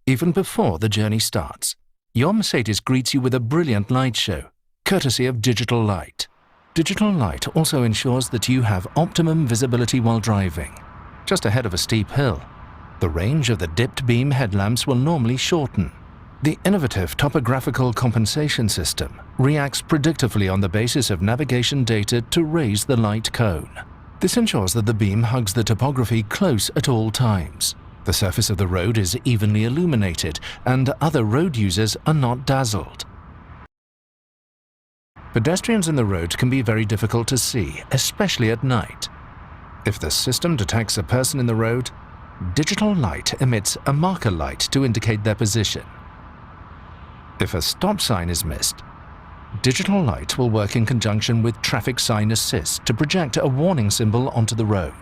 even before the journey starts. Your Mercedes greets you with a brilliant light show, courtesy of digital light. Digital light also ensures that you have optimum visibility while driving. Just ahead of a steep hill, the range of the dipped beam headlamps will normally shorten. The innovative topographical compensation system reacts predictively on the basis of navigation data to raise the light cone. This ensures that the beam hugs the topography close at all times. The surface of the road is evenly illuminated, and other road users are not dazzled. Pedestrians in the road can be very difficult to see, especially at night. If the system detects a person in the road, digital light emits a marker light to indicate their position. If a stop sign is missed, digital light will work in conjunction with traffic sign assist to project a warning symbol onto the road.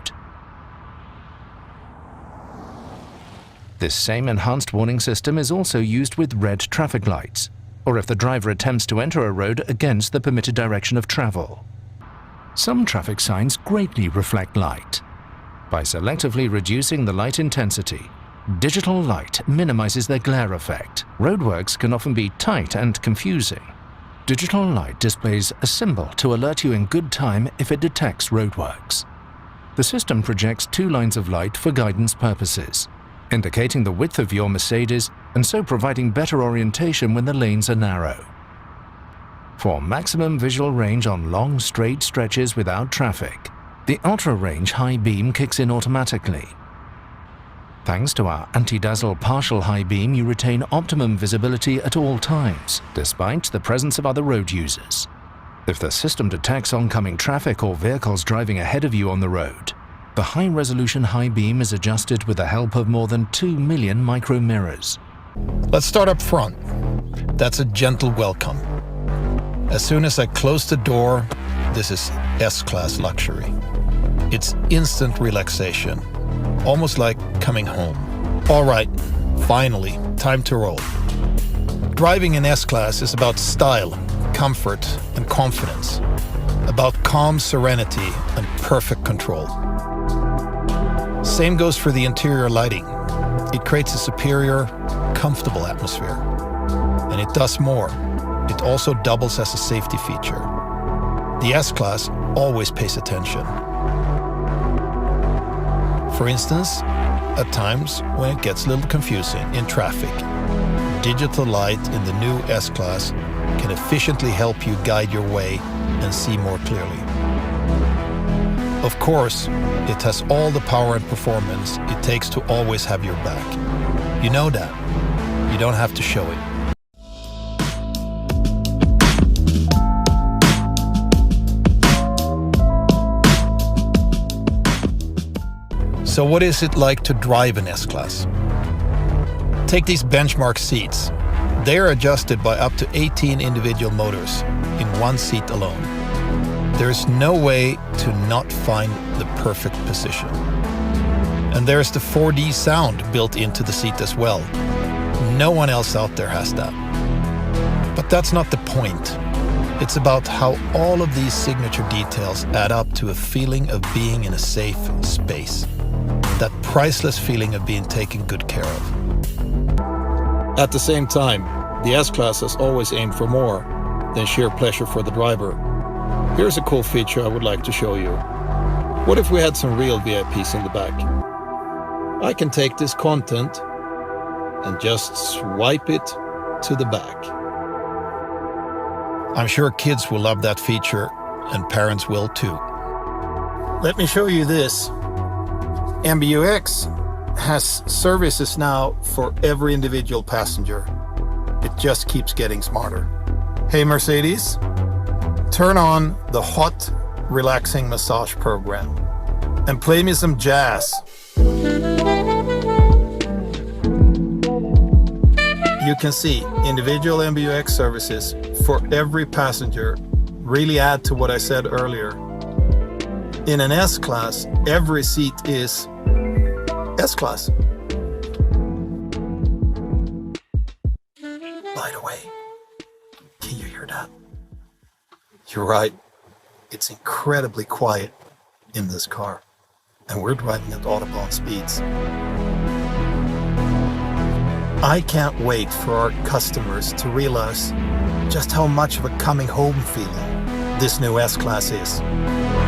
This same enhanced warning system is also used with red traffic lights, or if the driver attempts to enter a road against the permitted direction of travel. Some traffic signs greatly reflect light. By selectively reducing the light intensity, digital light minimizes their glare effect. Roadworks can often be tight and confusing. Digital light displays a symbol to alert you in good time if it detects roadworks. The system projects 2 lines of light for guidance purposes, indicating the width of your Mercedes and so providing better orientation when the lanes are narrow. For maximum visual range on long, straight stretches without traffic, the ultra-range high beam kicks in automatically. Thanks to our anti-dazzle partial high beam, you retain optimum visibility at all times, despite the presence of other road users. If the system detects oncoming traffic or vehicles driving ahead of you on the road, the high-resolution high beam is adjusted with the help of more than 2 million micro mirrors. Let's start up front. That's a gentle welcome. As soon as I close the door, this is S-Class luxury. It's instant relaxation, almost like coming home. All right, finally, time to roll. Driving in S-Class is about style, comfort, and confidence. About calm serenity and perfect control. Same goes for the interior lighting. It creates a superior, comfortable atmosphere. And it does more. It also doubles as a safety feature. The S-Class always pays attention. For instance, at times when it gets a little confusing in traffic, digital light in the new S-Class can efficiently help you guide your way and see more clearly. Of course, it has all the power and performance it takes to always have your back. You know that. You don't have to show it. So what is it like to drive an S-Class? Take these benchmark seats. They are adjusted by up to 18 individual motors in one seat alone. There's no way to not find the perfect position. And there's the 4D sound built into the seat as well. No one else out there has that. But that's not the point. It's about how all of these signature details add up to a feeling of being in a safe space. That priceless feeling of being taken good care of. At the same time, the S-Class has always aimed for more than sheer pleasure for the driver. Here's a cool feature I would like to show you. What if we had some real VIPs in the back? I can take this content and just swipe it to the back. I'm sure kids will love that feature, and parents will too. Let me show you this. MBUX has services now for every individual passenger. It just keeps getting smarter. Hey Mercedes, turn on the hot, relaxing massage program and play me some jazz. You can see individual MBUX services for every passenger really add to what I said earlier. In an S-Class, every seat is S-Class. By the way, can you hear that? You're right. It's incredibly quiet in this car, and we're driving at Autobahn speeds. I can't wait for our customers to realize just how much of a coming home feeling this new S-Class is.